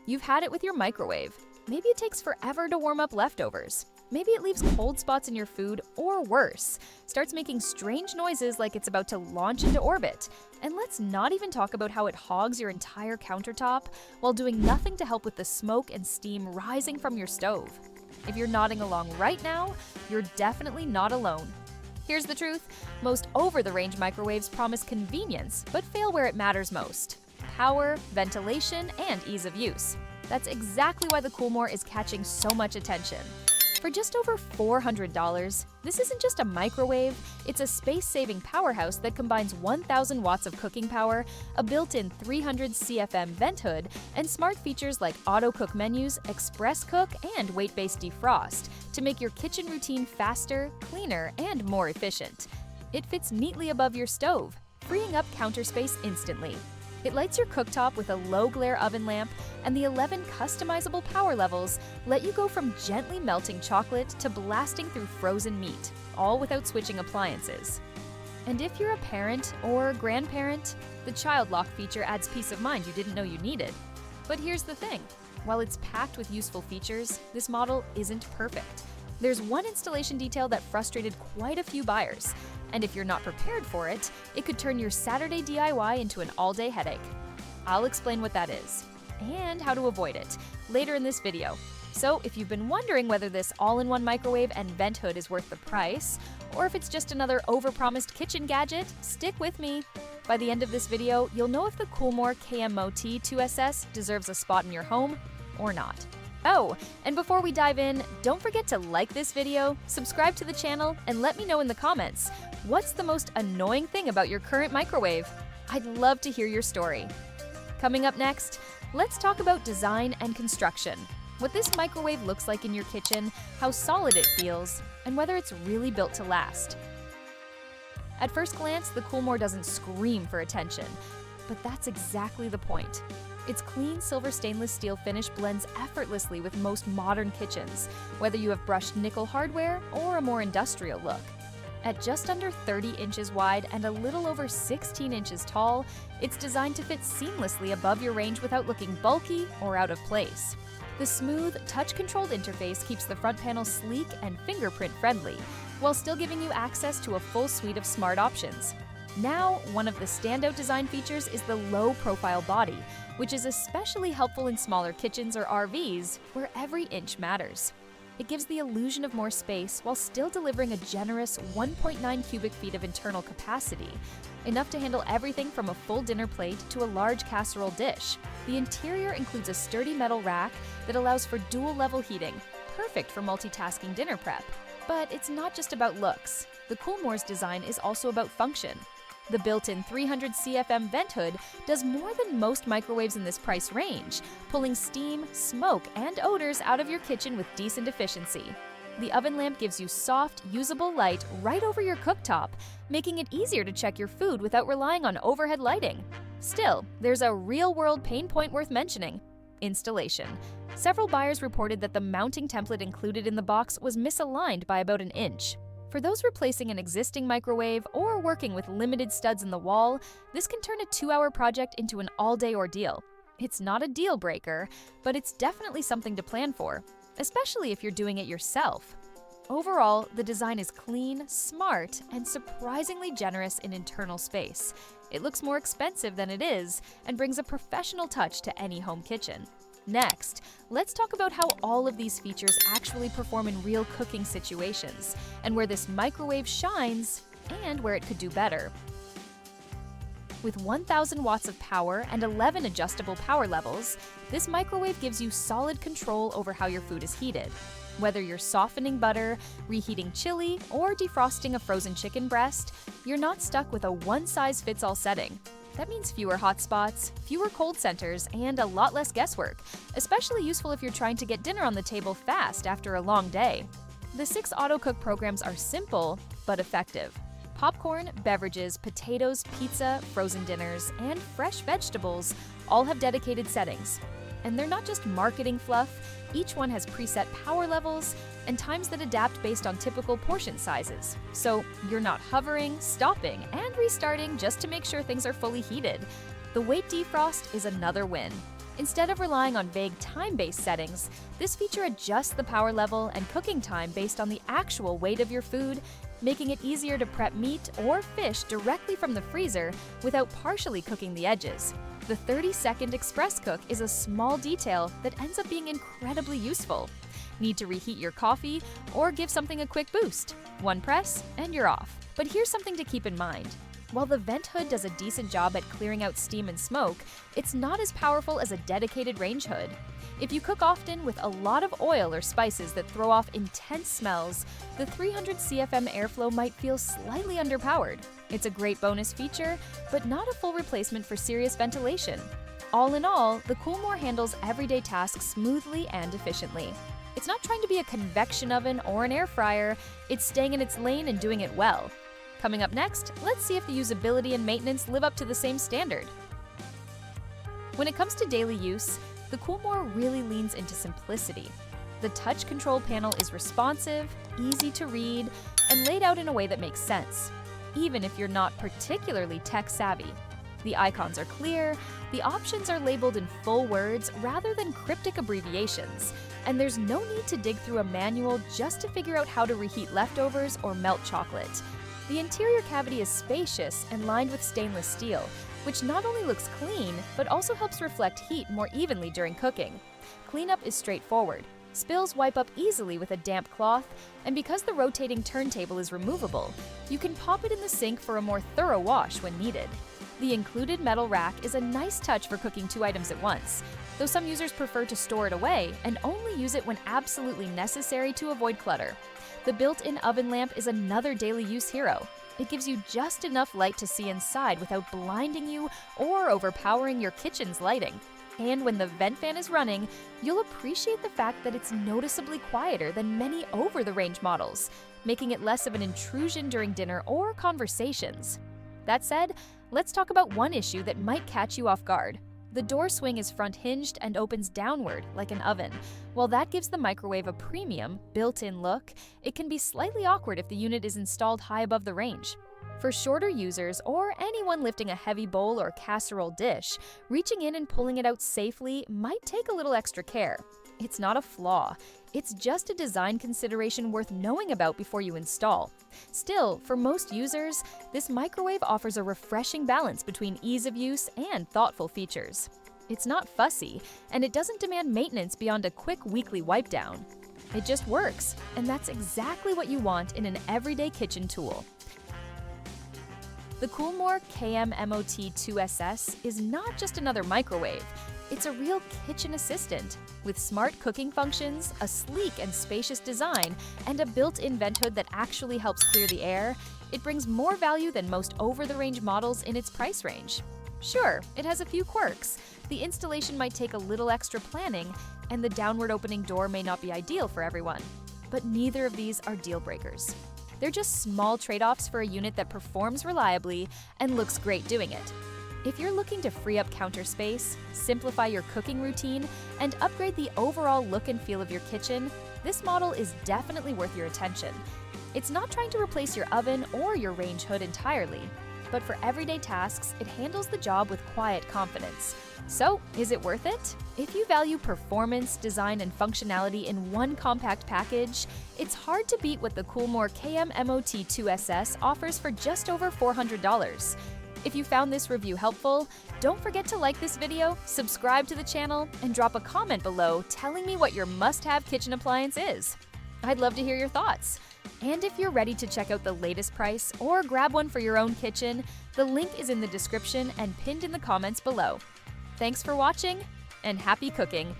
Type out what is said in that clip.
You've had it with your microwave. Maybe it takes forever to warm up leftovers. Maybe it leaves cold spots in your food, or worse, starts making strange noises like it's about to launch into orbit. And let's not even talk about how it hogs your entire countertop while doing nothing to help with the smoke and steam rising from your stove. If you're nodding along right now, you're definitely not alone. Here's the truth: most over-the-range microwaves promise convenience, but fail where it matters most: power, ventilation, and ease of use. That's exactly why the KoolMore is catching so much attention. For just over $400, this isn't just a microwave, it's a space-saving powerhouse that combines 1,000 watts of cooking power, a built-in 300 CFM vent hood, and smart features like auto-cook menus, express cook, and weight-based defrost to make your kitchen routine faster, cleaner, and more efficient. It fits neatly above your stove, freeing up counter space instantly. It lights your cooktop with a low-glare oven lamp, and the 11 customizable power levels let you go from gently melting chocolate to blasting through frozen meat, all without switching appliances. And if you're a parent or grandparent, the child lock feature adds peace of mind you didn't know you needed. But here's the thing: while it's packed with useful features, this model isn't perfect. There's one installation detail that frustrated quite a few buyers. And if you're not prepared for it, it could turn your Saturday DIY into an all-day headache. I'll explain what that is and how to avoid it later in this video. So if you've been wondering whether this all-in-one microwave and vent hood is worth the price, or if it's just another overpromised kitchen gadget, stick with me. By the end of this video, you'll know if the KoolMore KMOT 2SS deserves a spot in your home or not. Oh, and before we dive in, don't forget to like this video, subscribe to the channel, and let me know in the comments, what's the most annoying thing about your current microwave? I'd love to hear your story. Coming up next, let's talk about design and construction, what this microwave looks like in your kitchen, how solid it feels, and whether it's really built to last. At first glance, the KoolMore doesn't scream for attention, but that's exactly the point. Its clean silver stainless steel finish blends effortlessly with most modern kitchens, whether you have brushed nickel hardware or a more industrial look. At just under 30 inches wide and a little over 16 inches tall, it's designed to fit seamlessly above your range without looking bulky or out of place. The smooth, touch-controlled interface keeps the front panel sleek and fingerprint-friendly, while still giving you access to a full suite of smart options. Now, one of the standout design features is the low-profile body, which is especially helpful in smaller kitchens or RVs, where every inch matters. It gives the illusion of more space while still delivering a generous 1.9 cubic feet of internal capacity, enough to handle everything from a full dinner plate to a large casserole dish. The interior includes a sturdy metal rack that allows for dual-level heating, perfect for multitasking dinner prep. But it's not just about looks. The KoolMore's design is also about function. The built-in 300 CFM vent hood does more than most microwaves in this price range, pulling steam, smoke, and odors out of your kitchen with decent efficiency. The oven lamp gives you soft, usable light right over your cooktop, making it easier to check your food without relying on overhead lighting. Still, there's a real-world pain point worth mentioning: installation. Several buyers reported that the mounting template included in the box was misaligned by about an inch. For those replacing an existing microwave or working with limited studs in the wall, this can turn a 2-hour project into an all-day ordeal. It's not a deal breaker, but it's definitely something to plan for, especially if you're doing it yourself. Overall, the design is clean, smart, and surprisingly generous in internal space. It looks more expensive than it is and brings a professional touch to any home kitchen. Next, let's talk about how all of these features actually perform in real cooking situations, and where this microwave shines and where it could do better. With 1,000 watts of power and 11 adjustable power levels, this microwave gives you solid control over how your food is heated. Whether you're softening butter, reheating chili, or defrosting a frozen chicken breast, you're not stuck with a one-size-fits-all setting. That means fewer hot spots, fewer cold centers, and a lot less guesswork, especially useful if you're trying to get dinner on the table fast after a long day. The 6 auto-cook programs are simple, but effective. Popcorn, beverages, potatoes, pizza, frozen dinners, and fresh vegetables all have dedicated settings. And they're not just marketing fluff, each one has preset power levels and times that adapt based on typical portion sizes. So you're not hovering, stopping, and restarting just to make sure things are fully heated. The weight defrost is another win. Instead of relying on vague time-based settings, this feature adjusts the power level and cooking time based on the actual weight of your food, making it easier to prep meat or fish directly from the freezer without partially cooking the edges. The 30-second express cook is a small detail that ends up being incredibly useful. Need to reheat your coffee or give something a quick boost? One press and you're off. But here's something to keep in mind. While the vent hood does a decent job at clearing out steam and smoke, it's not as powerful as a dedicated range hood. If you cook often with a lot of oil or spices that throw off intense smells, the 300 CFM airflow might feel slightly underpowered. It's a great bonus feature, but not a full replacement for serious ventilation. All in all, the KoolMore handles everyday tasks smoothly and efficiently. It's not trying to be a convection oven or an air fryer, it's staying in its lane and doing it well. Coming up next, let's see if the usability and maintenance live up to the same standard. When it comes to daily use, the KoolMore really leans into simplicity. The touch control panel is responsive, easy to read, and laid out in a way that makes sense, even if you're not particularly tech-savvy. The icons are clear, the options are labeled in full words rather than cryptic abbreviations, and there's no need to dig through a manual just to figure out how to reheat leftovers or melt chocolate. The interior cavity is spacious and lined with stainless steel, which not only looks clean, but also helps reflect heat more evenly during cooking. Cleanup is straightforward. Spills wipe up easily with a damp cloth, and because the rotating turntable is removable, you can pop it in the sink for a more thorough wash when needed. The included metal rack is a nice touch for cooking 2 items at once, though some users prefer to store it away and only use it when absolutely necessary to avoid clutter. The built-in oven lamp is another daily use hero. It gives you just enough light to see inside without blinding you or overpowering your kitchen's lighting. And when the vent fan is running, you'll appreciate the fact that it's noticeably quieter than many over-the-range models, making it less of an intrusion during dinner or conversations. That said, let's talk about one issue that might catch you off guard. The door swing is front-hinged and opens downward, like an oven. While that gives the microwave a premium, built-in look, it can be slightly awkward if the unit is installed high above the range. For shorter users or anyone lifting a heavy bowl or casserole dish, reaching in and pulling it out safely might take a little extra care. It's not a flaw. It's just a design consideration worth knowing about before you install. Still, for most users, this microwave offers a refreshing balance between ease of use and thoughtful features. It's not fussy, and it doesn't demand maintenance beyond a quick weekly wipe down. It just works, and that's exactly what you want in an everyday kitchen tool. The KoolMore KMMOT2SS is not just another microwave. It's a real kitchen assistant. With smart cooking functions, a sleek and spacious design, and a built-in vent hood that actually helps clear the air, it brings more value than most over-the-range models in its price range. Sure, it has a few quirks. The installation might take a little extra planning, and the downward opening door may not be ideal for everyone. But neither of these are deal breakers. They're just small trade-offs for a unit that performs reliably and looks great doing it. If you're looking to free up counter space, simplify your cooking routine, and upgrade the overall look and feel of your kitchen, this model is definitely worth your attention. It's not trying to replace your oven or your range hood entirely, but for everyday tasks, it handles the job with quiet confidence. So, is it worth it? If you value performance, design, and functionality in one compact package, it's hard to beat what the KoolMore KMMOT2SS offers for just over $400. If you found this review helpful, don't forget to like this video, subscribe to the channel, and drop a comment below telling me what your must-have kitchen appliance is. I'd love to hear your thoughts. And if you're ready to check out the latest price or grab one for your own kitchen, the link is in the description and pinned in the comments below. Thanks for watching, and happy cooking!